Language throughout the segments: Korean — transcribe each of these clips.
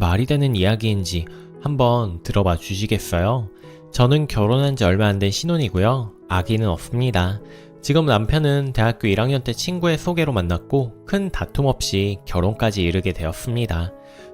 말이 되는 이야기인지 한번 들어봐 주시겠어요? 저는 결혼한 지 얼마 안 된 신혼이고요. 아기는 없습니다. 지금 남편은 대학교 1학년 때 친구의 소개로 만났고 큰 다툼 없이 결혼까지 이르게 되었습니다.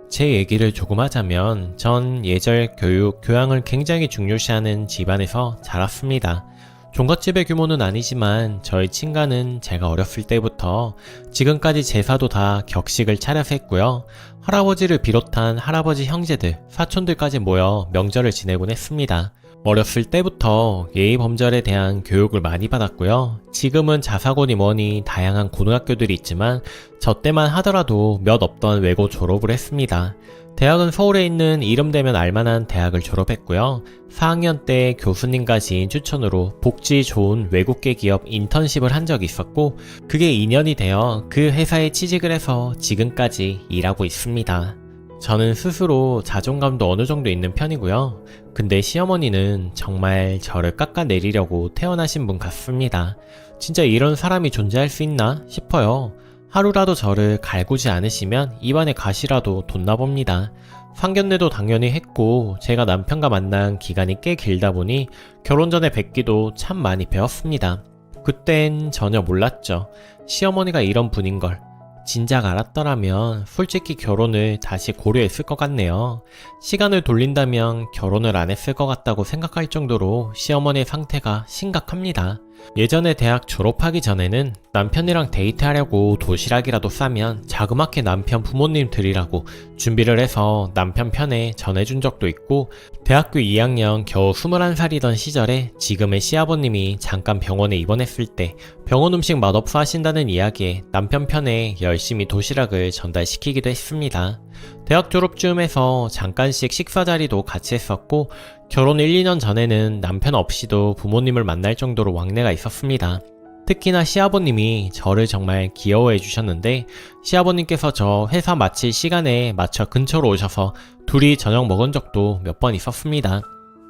제 얘기를 조금 하자면 전 예절 교육, 교양을 굉장히 중요시하는 집안에서 자랐습니다. 종갓집의 규모는 아니지만 저희 친가는 제가 어렸을 때부터 지금까지 제사도 다 격식을 차려서 했고요. 할아버지를 비롯한 할아버지 형제들, 사촌들까지 모여 명절을 지내곤 했습니다. 어렸을 때부터 예의범절에 대한 교육을 많이 받았고요. 지금은 자사고니 뭐니 다양한 고등학교들이 있지만 저 때만 하더라도 몇 없던 외고 졸업을 했습니다. 대학은 서울에 있는 이름되면 알만한 대학을 졸업했고요. 4학년 때 교수님과 지인 추천으로 복지 좋은 외국계 기업 인턴십을 한 적이 있었고 그게 2년이 되어 그 회사에 취직을 해서 지금까지 일하고 있습니다. 저는 스스로 자존감도 어느 정도 있는 편이고요. 근데 시어머니는 정말 저를 깎아내리려고 태어나신 분 같습니다. 진짜 이런 사람이 존재할 수 있나 싶어요. 하루라도 저를 갈구지 않으시면 입안에 가시라도 돋나 봅니다. 상견례도 당연히 했고 제가 남편과 만난 기간이 꽤 길다 보니 결혼 전에 뵙기도 참 많이 배웠습니다. 그땐 전혀 몰랐죠. 시어머니가 이런 분인 걸. 진작 알았더라면 솔직히 결혼을 다시 고려했을 것 같네요. 시간을 돌린다면 결혼을 안 했을 것 같다고 생각할 정도로 시어머니의 상태가 심각합니다. 예전에 대학 졸업하기 전에는 남편이랑 데이트하려고 도시락이라도 싸면 자그맣게 남편 부모님 드리라고 준비를 해서 남편 편에 전해준 적도 있고 대학교 2학년 겨우 21살이던 시절에 지금의 시아버님이 잠깐 병원에 입원했을 때 병원 음식 맛없어 하신다는 이야기에 남편 편에 열심히 도시락을 전달시키기도 했습니다. 대학 졸업쯤에서 잠깐씩 식사 자리도 같이 했었고 결혼 1, 2년 전에는 남편 없이도 부모님을 만날 정도로 왕래가 있었습니다. 특히나 시아버님이 저를 정말 귀여워해 주셨는데 시아버님께서 저 회사 마칠 시간에 맞춰 근처로 오셔서 둘이 저녁 먹은 적도 몇 번 있었습니다.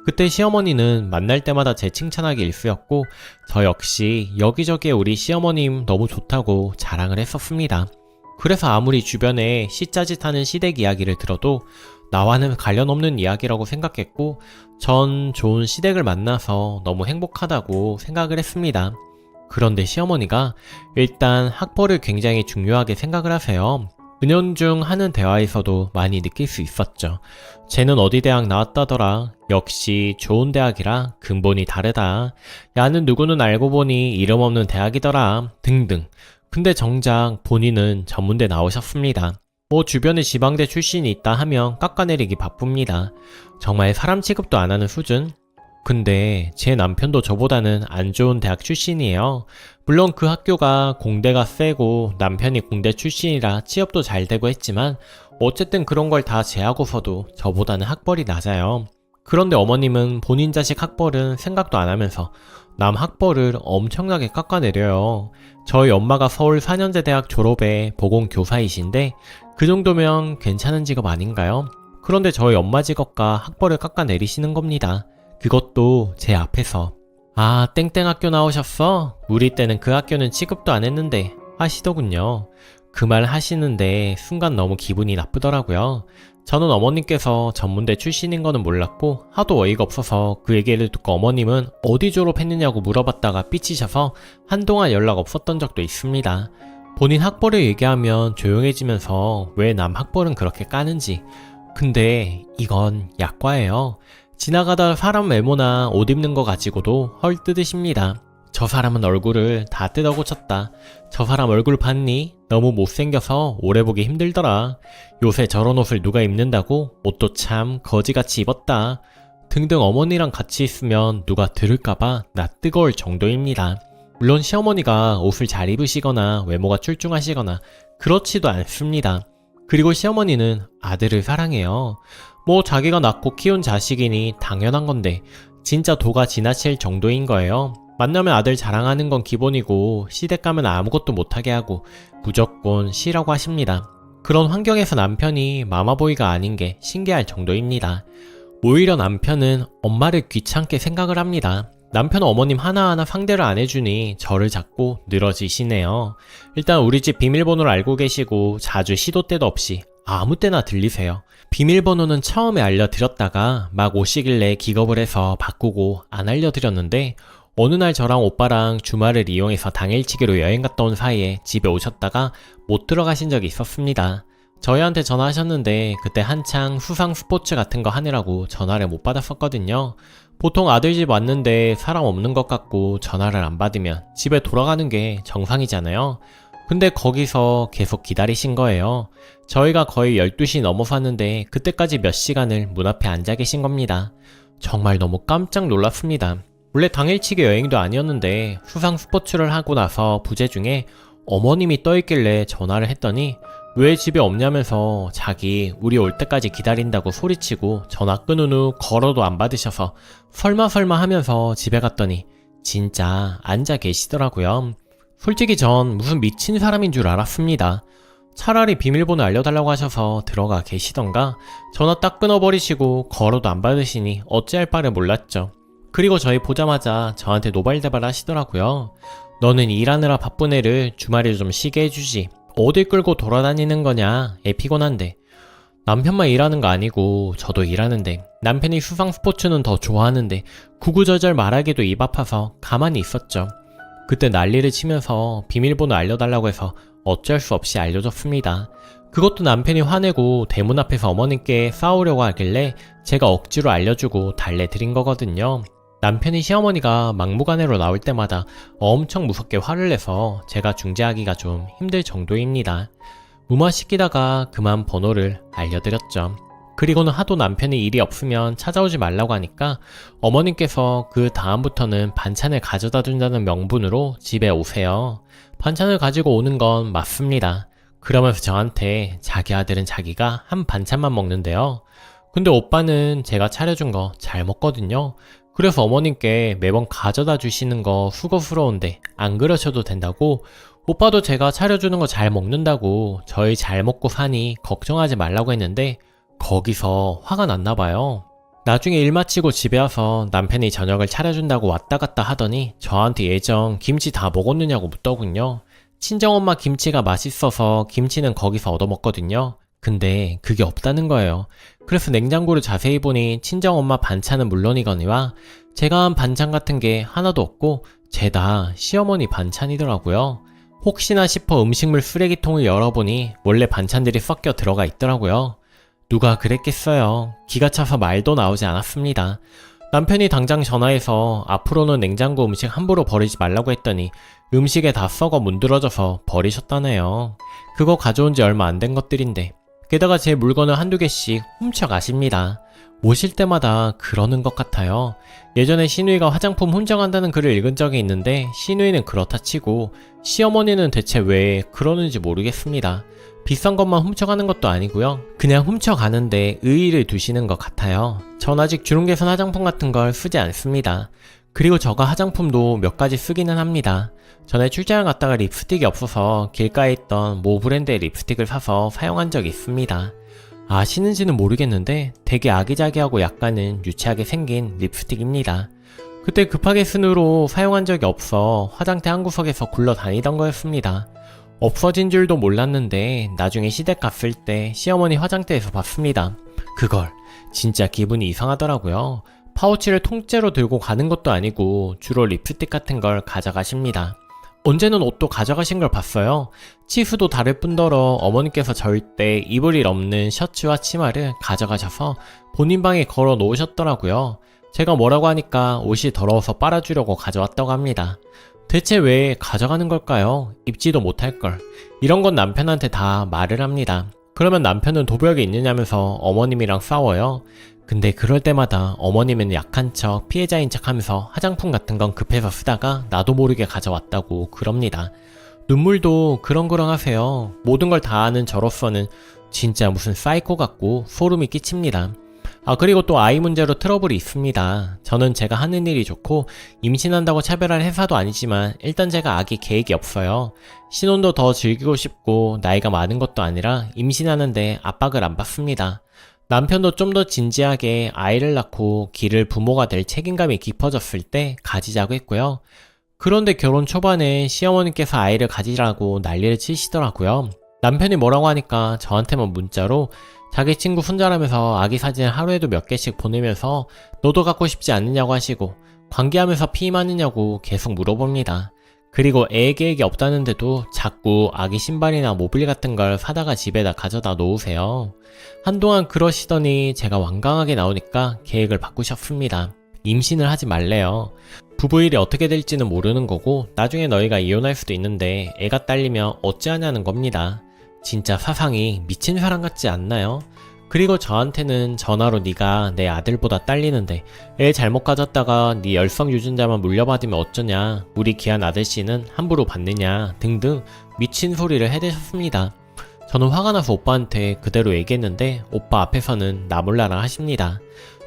그때 시어머니는 만날 때마다 제 칭찬하기 일쑤였고 저 역시 여기저기에 우리 시어머님 너무 좋다고 자랑을 했었습니다. 그래서 아무리 주변에 시짜짓하는 시댁 이야기를 들어도 나와는 관련 없는 이야기라고 생각했고 전 좋은 시댁을 만나서 너무 행복하다고 생각을 했습니다. 그런데 시어머니가 일단 학벌을 굉장히 중요하게 생각을 하세요. 은연중 하는 대화에서도 많이 느낄 수 있었죠. 쟤는 어디 대학 나왔다더라. 역시 좋은 대학이라 근본이 다르다. 야는 누구는 알고 보니 이름 없는 대학이더라. 등등. 근데 정작 본인은 전문대 나오셨습니다. 뭐 주변에 지방대 출신이 있다 하면 깎아내리기 바쁩니다. 정말 사람 취급도 안 하는 수준? 근데 제 남편도 저보다는 안 좋은 대학 출신이에요. 물론 그 학교가 공대가 세고 남편이 공대 출신이라 취업도 잘 되고 했지만 어쨌든 그런 걸 다 제하고서도 저보다는 학벌이 낮아요. 그런데 어머님은 본인 자식 학벌은 생각도 안 하면서 남 학벌을 엄청나게 깎아내려요. 저희 엄마가 서울 4년제 대학 졸업에 보건교사이신데 그 정도면 괜찮은 직업 아닌가요? 그런데 저희 엄마 직업과 학벌을 깎아내리시는 겁니다. 그것도 제 앞에서. 아, 땡땡 학교 나오셨어? 우리 때는 그 학교는 취급도 안 했는데 하시더군요. 그 말 하시는데 순간 너무 기분이 나쁘더라고요. 저는 어머님께서 전문대 출신인 거는 몰랐고 하도 어이가 없어서 그 얘기를 듣고 어머님은 어디 졸업했느냐고 물어봤다가 삐치셔서 한동안 연락 없었던 적도 있습니다. 본인 학벌을 얘기하면 조용해지면서 왜 남 학벌은 그렇게 까는지. 근데 이건 약과예요. 지나가다 사람 외모나 옷 입는 거 가지고도 헐 뜯으십니다. 저 사람은 얼굴을 다 뜯어 고쳤다. 저 사람 얼굴 봤니? 너무 못생겨서 오래 보기 힘들더라. 요새 저런 옷을 누가 입는다고? 옷도 참 거지같이 입었다. 등등 어머니랑 같이 있으면 누가 들을까봐 나 뜨거울 정도입니다. 물론 시어머니가 옷을 잘 입으시거나 외모가 출중하시거나 그렇지도 않습니다. 그리고 시어머니는 아들을 사랑해요. 뭐 자기가 낳고 키운 자식이니 당연한 건데 진짜 도가 지나칠 정도인 거예요. 만나면 아들 자랑하는 건 기본이고 시댁 가면 아무것도 못하게 하고 무조건 쉬라고 하십니다. 그런 환경에서 남편이 마마보이가 아닌 게 신기할 정도입니다. 오히려 남편은 엄마를 귀찮게 생각을 합니다. 남편은 어머님 하나하나 상대를 안 해주니 저를 자꾸 늘어지시네요. 일단 우리 집 비밀번호를 알고 계시고 자주 시도 때도 없이 아무 때나 들리세요. 비밀번호는 처음에 알려드렸다가 막 오시길래 기겁을 해서 바꾸고 안 알려드렸는데 어느 날 저랑 오빠랑 주말을 이용해서 당일치기로 여행 갔다 온 사이에 집에 오셨다가 못 들어가신 적이 있었습니다. 저희한테 전화하셨는데 그때 한창 수상 스포츠 같은 거 하느라고 전화를 못 받았었거든요. 보통 아들 집 왔는데 사람 없는 것 같고 전화를 안 받으면 집에 돌아가는 게 정상이잖아요. 근데 거기서 계속 기다리신 거예요. 저희가 거의 12시 넘어서 왔는데 그때까지 몇 시간을 문 앞에 앉아 계신 겁니다. 정말 너무 깜짝 놀랐습니다. 원래 당일치기 여행도 아니었는데 수상 스포츠를 하고 나서 부재 중에 어머님이 떠있길래 전화를 했더니 왜 집에 없냐면서 자기 우리 올 때까지 기다린다고 소리치고 전화 끊은 후 걸어도 안 받으셔서 설마 하면서 집에 갔더니 진짜 앉아 계시더라고요. 솔직히 전 무슨 미친 사람인 줄 알았습니다. 차라리 비밀번호 알려달라고 하셔서 들어가 계시던가 전화 딱 끊어버리시고 걸어도 안 받으시니 어찌할 바를 몰랐죠. 그리고 저희 보자마자 저한테 노발대발 하시더라고요. 너는 일하느라 바쁜 애를 주말에 좀 쉬게 해주지. 어딜 끌고 돌아다니는 거냐? 애 피곤한데. 남편만 일하는 거 아니고 저도 일하는데 남편이 수상 스포츠는 더 좋아하는데 구구절절 말하기도 입 아파서 가만히 있었죠. 그때 난리를 치면서 비밀번호 알려달라고 해서 어쩔 수 없이 알려줬습니다. 그것도 남편이 화내고 대문 앞에서 어머님께 싸우려고 하길래 제가 억지로 알려주고 달래드린 거거든요. 남편이 시어머니가 막무가내로 나올 때마다 엄청 무섭게 화를 내서 제가 중재하기가 좀 힘들 정도입니다. 무마시키다가 그만 번호를 알려드렸죠. 그리고는 하도 남편이 일이 없으면 찾아오지 말라고 하니까 어머님께서 그 다음부터는 반찬을 가져다 준다는 명분으로 집에 오세요. 반찬을 가지고 오는 건 맞습니다. 그러면서 저한테 자기 아들은 자기가 한 반찬만 먹는데요. 근데 오빠는 제가 차려준 거 잘 먹거든요. 그래서 어머님께 매번 가져다 주시는 거 수고스러운데 안 그러셔도 된다고, 오빠도 제가 차려주는 거 잘 먹는다고 저희 잘 먹고 사니 걱정하지 말라고 했는데 거기서 화가 났나봐요. 나중에 일 마치고 집에 와서 남편이 저녁을 차려준다고 왔다 갔다 하더니 저한테 예전 김치 다 먹었느냐고 묻더군요. 친정엄마 김치가 맛있어서 김치는 거기서 얻어먹거든요. 근데 그게 없다는 거예요. 그래서 냉장고를 자세히 보니 친정엄마 반찬은 물론이거니와 제가 한 반찬 같은 게 하나도 없고 죄다 시어머니 반찬이더라고요. 혹시나 싶어 음식물 쓰레기통을 열어보니 원래 반찬들이 섞여 들어가 있더라고요. 누가 그랬겠어요. 기가 차서 말도 나오지 않았습니다. 남편이 당장 전화해서 앞으로는 냉장고 음식 함부로 버리지 말라고 했더니 음식에 다 썩어 문드러져서 버리셨다네요. 그거 가져온 지 얼마 안 된 것들인데 게다가 제 물건을 한두 개씩 훔쳐가십니다. 오실 때마다 그러는 것 같아요. 예전에 시누이가 화장품 훔쳐간다는 글을 읽은 적이 있는데 시누이는 그렇다 치고 시어머니는 대체 왜 그러는지 모르겠습니다. 비싼 것만 훔쳐가는 것도 아니고요. 그냥 훔쳐가는데 의의를 두시는 것 같아요. 전 아직 주름개선 화장품 같은 걸 쓰지 않습니다. 그리고 저가 화장품도 몇 가지 쓰기는 합니다. 전에 출장을 갔다가 립스틱이 없어서 길가에 있던 모 브랜드의 립스틱을 사서 사용한 적이 있습니다. 아시는지는 모르겠는데 되게 아기자기하고 약간은 유치하게 생긴 립스틱입니다. 그때 급하게 쓴 후로 사용한 적이 없어 화장대 한 구석에서 굴러다니던 거였습니다. 없어진 줄도 몰랐는데 나중에 시댁 갔을 때 시어머니 화장대에서 봤습니다. 그걸 진짜 기분이 이상하더라고요. 파우치를 통째로 들고 가는 것도 아니고 주로 립스틱 같은 걸 가져가십니다. 언제는 옷도 가져가신 걸 봤어요. 치수도 다를 뿐더러 어머니께서 절대 입을 일 없는 셔츠와 치마를 가져가셔서 본인 방에 걸어 놓으셨더라고요. 제가 뭐라고 하니까 옷이 더러워서 빨아주려고 가져왔다고 합니다. 대체 왜 가져가는 걸까요? 입지도 못할 걸. 이런 건 남편한테 다 말을 합니다. 그러면 남편은 도벽이 있느냐면서 어머님이랑 싸워요. 근데 그럴 때마다 어머님은 약한 척 피해자인 척 하면서 화장품 같은 건 급해서 쓰다가 나도 모르게 가져왔다고 그럽니다. 눈물도 그렁그렁 하세요. 모든 걸 다 아는 저로서는 진짜 무슨 사이코 같고 소름이 끼칩니다. 그리고 또 아이 문제로 트러블이 있습니다. 저는 제가 하는 일이 좋고 임신한다고 차별할 회사도 아니지만 일단 제가 아기 계획이 없어요. 신혼도 더 즐기고 싶고 나이가 많은 것도 아니라 임신하는데 압박을 안 받습니다. 남편도 좀 더 진지하게 아이를 낳고 기를 부모가 될 책임감이 깊어졌을 때 가지자고 했고요. 그런데 결혼 초반에 시어머니께서 아이를 가지라고 난리를 치시더라고요. 남편이 뭐라고 하니까 저한테만 문자로 자기 친구 손자라면서 아기 사진 하루에도 몇 개씩 보내면서 너도 갖고 싶지 않느냐고 하시고 관계하면서 피임하느냐고 계속 물어봅니다. 그리고 애 계획이 없다는데도 자꾸 아기 신발이나 모빌 같은 걸 사다가 집에다 가져다 놓으세요. 한동안 그러시더니 제가 완강하게 나오니까 계획을 바꾸셨습니다. 임신을 하지 말래요. 부부 일이 어떻게 될지는 모르는 거고 나중에 너희가 이혼할 수도 있는데 애가 딸리면 어찌하냐는 겁니다. 진짜 사상이 미친 사람 같지 않나요? 그리고 저한테는 전화로 네가 내 아들보다 딸리는데 애 잘못 가졌다가 네 열성 유전자만 물려받으면 어쩌냐, 우리 귀한 아들씨는 함부로 받느냐 등등 미친 소리를 해대셨습니다. 저는 화가 나서 오빠한테 그대로 얘기했는데 오빠 앞에서는 나 몰라라 하십니다.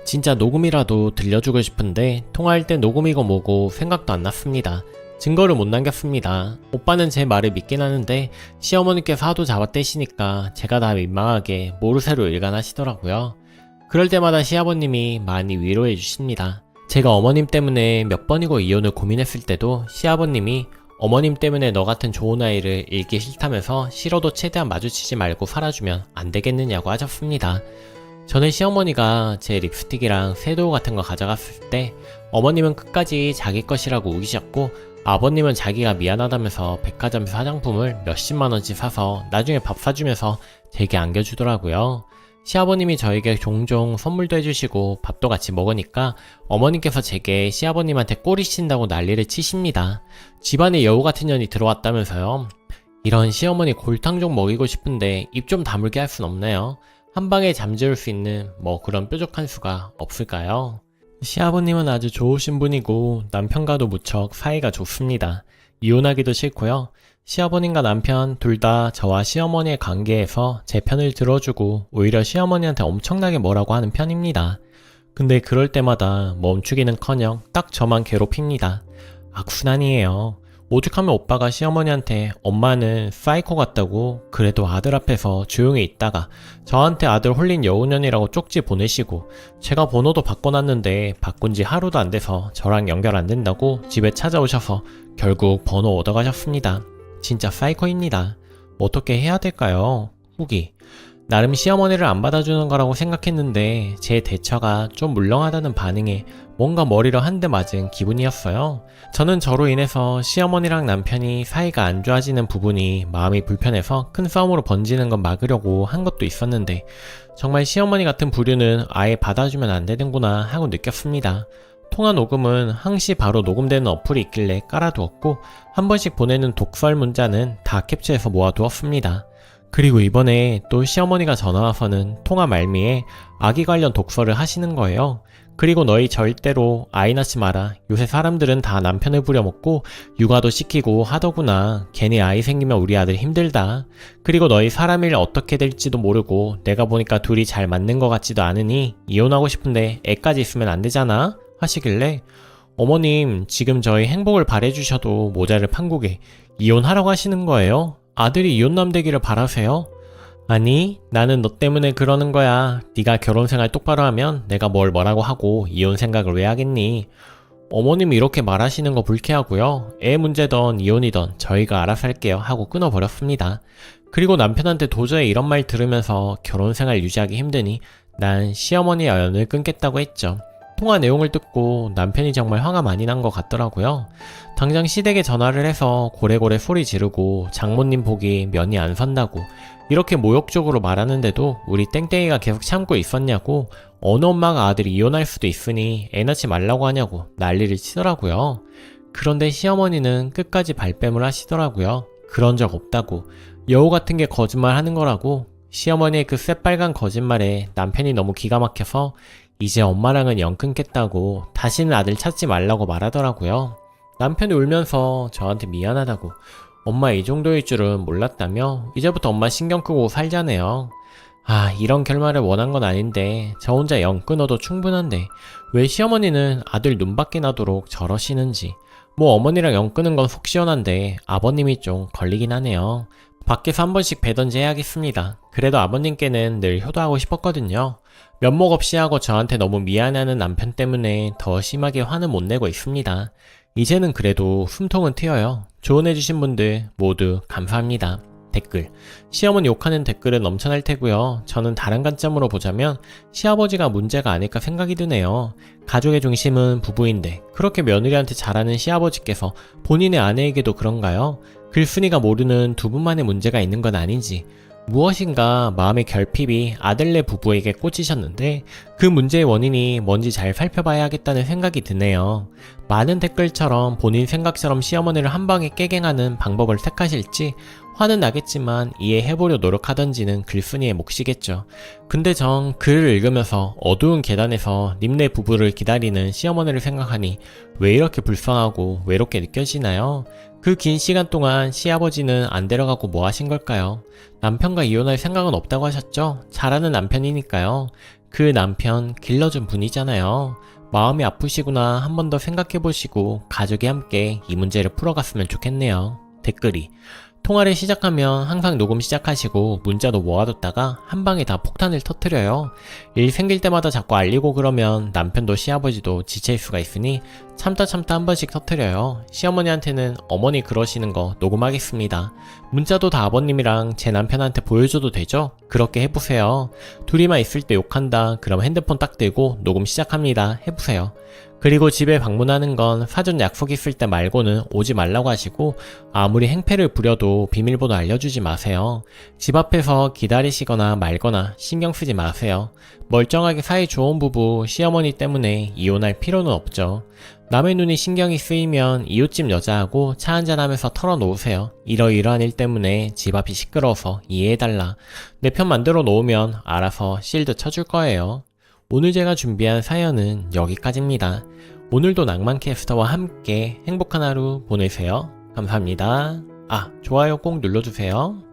진짜 녹음이라도 들려주고 싶은데 통화할 땐 녹음이고 뭐고 생각도 안 났습니다. 증거를 못 남겼습니다. 오빠는 제 말을 믿긴 하는데 시어머니께서 하도 잡아떼시니까 제가 다 민망하게 모르쇠로 일관하시더라고요. 그럴 때마다 시아버님이 많이 위로해 주십니다. 제가 어머님 때문에 몇 번이고 이혼을 고민했을 때도 시아버님이 어머님 때문에 너 같은 좋은 아이를 잃기 싫다면서 싫어도 최대한 마주치지 말고 살아주면 안 되겠느냐고 하셨습니다. 전에 시어머니가 제 립스틱이랑 섀도우 같은 거 가져갔을 때 어머님은 끝까지 자기 것이라고 우기셨고 아버님은 자기가 미안하다면서 백화점에서 화장품을 몇십만원씩 사서 나중에 밥 사주면서 제게 안겨주더라고요. 시아버님이 저에게 종종 선물도 해주시고 밥도 같이 먹으니까 어머님께서 제게 시아버님한테 꼬리친다고 난리를 치십니다. 집안에 여우 같은 년이 들어왔다면서요. 이런 시어머니 골탕 좀 먹이고 싶은데 입 좀 다물게 할 순 없나요? 한 방에 잠재울 수 있는 뭐 그런 뾰족한 수가 없을까요? 시아버님은 아주 좋으신 분이고 남편과도 무척 사이가 좋습니다. 이혼하기도 싫고요. 시아버님과 남편 둘 다 저와 시어머니의 관계에서 제 편을 들어주고 오히려 시어머니한테 엄청나게 뭐라고 하는 편입니다. 근데 그럴 때마다 멈추기는커녕 딱 저만 괴롭힙니다. 악순환이에요. 오죽하면 오빠가 시어머니한테 엄마는 사이코 같다고 그래도 아들 앞에서 조용히 있다가 저한테 아들 홀린 여우년이라고 쪽지 보내시고 제가 번호도 바꿔놨는데 바꾼 지 하루도 안 돼서 저랑 연결 안 된다고 집에 찾아오셔서 결국 번호 얻어가셨습니다. 진짜 사이코입니다. 어떻게 해야 될까요? 후기. 나름 시어머니를 안 받아주는 거라고 생각했는데 제 대처가 좀 물렁하다는 반응에 뭔가 머리로 한 대 맞은 기분이었어요. 저는 저로 인해서 시어머니랑 남편이 사이가 안 좋아지는 부분이 마음이 불편해서 큰 싸움으로 번지는 건 막으려고 한 것도 있었는데 정말 시어머니 같은 부류는 아예 받아주면 안 되는구나 하고 느꼈습니다. 통화 녹음은 항시 바로 녹음되는 어플이 있길래 깔아두었고 한 번씩 보내는 독설 문자는 다 캡처해서 모아두었습니다. 그리고 이번에 또 시어머니가 전화와서는 통화 말미에 아기 관련 독서를 하시는 거예요. 그리고 너희 절대로 아이 낳지 마라. 요새 사람들은 다 남편을 부려먹고 육아도 시키고 하더구나. 괜히 아이 생기면 우리 아들 힘들다. 그리고 너희 사람 일 어떻게 될지도 모르고 내가 보니까 둘이 잘 맞는 것 같지도 않으니 이혼하고 싶은데 애까지 있으면 안 되잖아 하시길래 어머님 지금 저희 행복을 바래주셔도 모자를 판국에 이혼하라고 하시는 거예요? 아들이 이혼남 되기를 바라세요? 아니 나는 너 때문에 그러는 거야. 네가 결혼생활 똑바로 하면 내가 뭐라고 하고 이혼 생각을 왜 하겠니? 어머님이 이렇게 말하시는 거 불쾌하고요. 애 문제던 이혼이던 저희가 알아서 할게요 하고 끊어버렸습니다. 그리고 남편한테 도저히 이런 말 들으면서 결혼생활 유지하기 힘드니 난 시어머니의 연을 끊겠다고 했죠. 통화 내용을 듣고 남편이 정말 화가 많이 난 것 같더라고요. 당장 시댁에 전화를 해서 고래고래 소리 지르고 장모님 보기 면이 안 선다고 이렇게 모욕적으로 말하는데도 우리 땡땡이가 계속 참고 있었냐고 어느 엄마가 아들이 이혼할 수도 있으니 애 낳지 말라고 하냐고 난리를 치더라고요. 그런데 시어머니는 끝까지 발뺌을 하시더라고요. 그런 적 없다고 여우 같은 게 거짓말 하는 거라고. 시어머니의 그 새빨간 거짓말에 남편이 너무 기가 막혀서 이제 엄마랑은 연 끊겠다고 다시는 아들 찾지 말라고 말하더라고요. 남편이 울면서 저한테 미안하다고 엄마 이 정도일 줄은 몰랐다며 이제부터 엄마 신경 끄고 살자네요. 아 이런 결말을 원한 건 아닌데 저 혼자 연 끊어도 충분한데 왜 시어머니는 아들 눈밖에 나도록 저러시는지. 뭐 어머니랑 연 끊은 건 속 시원한데 아버님이 좀 걸리긴 하네요. 밖에서 한 번씩 뵈던지 해야겠습니다. 그래도 아버님께는 늘 효도하고 싶었거든요. 면목 없이 하고 저한테 너무 미안해하는 남편 때문에 더 심하게 화는 못 내고 있습니다. 이제는 그래도 숨통은 트여요. 조언해주신 분들 모두 감사합니다. 댓글. 시어머니 욕하는 댓글은 넘쳐날 테고요. 저는 다른 관점으로 보자면 시아버지가 문제가 아닐까 생각이 드네요. 가족의 중심은 부부인데 그렇게 며느리한테 잘하는 시아버지께서 본인의 아내에게도 그런가요? 글쓴이가 모르는 두 분만의 문제가 있는 건 아닌지, 무엇인가 마음의 결핍이 아들네 부부에게 꽂히셨는데 그 문제의 원인이 뭔지 잘 살펴봐야 하겠다는 생각이 드네요. 많은 댓글처럼 본인 생각처럼 시어머니를 한 방에 깨갱하는 방법을 택하실지 화는 나겠지만 이해해보려 노력하던지는 글쓴이의 몫이겠죠. 근데 전 글을 읽으면서 어두운 계단에서 님네 부부를 기다리는 시어머니를 생각하니 왜 이렇게 불쌍하고 외롭게 느껴지나요? 그 긴 시간 동안 시아버지는 안 데려가고 뭐 하신 걸까요? 남편과 이혼할 생각은 없다고 하셨죠? 잘하는 남편이니까요. 그 남편 길러준 분이잖아요. 마음이 아프시구나 한 번 더 생각해보시고 가족이 함께 이 문제를 풀어갔으면 좋겠네요. 댓글이. 통화를 시작하면 항상 녹음 시작하시고 문자도 모아뒀다가 한 방에 다 폭탄을 터뜨려요. 일 생길 때마다 자꾸 알리고 그러면 남편도 시아버지도 지칠 수가 있으니 참다 한 번씩 터뜨려요. 시어머니한테는 어머니 그러시는 거 녹음하겠습니다. 문자도 다 아버님이랑 제 남편한테 보여줘도 되죠? 그렇게 해보세요. 둘이만 있을 때 욕한다. 그럼 핸드폰 딱 들고 녹음 시작합니다. 해보세요. 그리고 집에 방문하는 건 사전 약속 있을 때 말고는 오지 말라고 하시고 아무리 행패를 부려도 비밀번호 알려주지 마세요. 집 앞에서 기다리시거나 말거나 신경 쓰지 마세요. 멀쩡하게 사이 좋은 부부 시어머니 때문에 이혼할 필요는 없죠. 남의 눈이 신경이 쓰이면 이웃집 여자하고 차 한잔하면서 털어놓으세요. 이러이러한 일 때문에 집 앞이 시끄러워서 이해해달라. 내 편 만들어 놓으면 알아서 실드 쳐줄 거예요. 오늘 제가 준비한 사연은 여기까지입니다. 오늘도 낭만캐스터와 함께 행복한 하루 보내세요. 감사합니다. 좋아요 꼭 눌러주세요.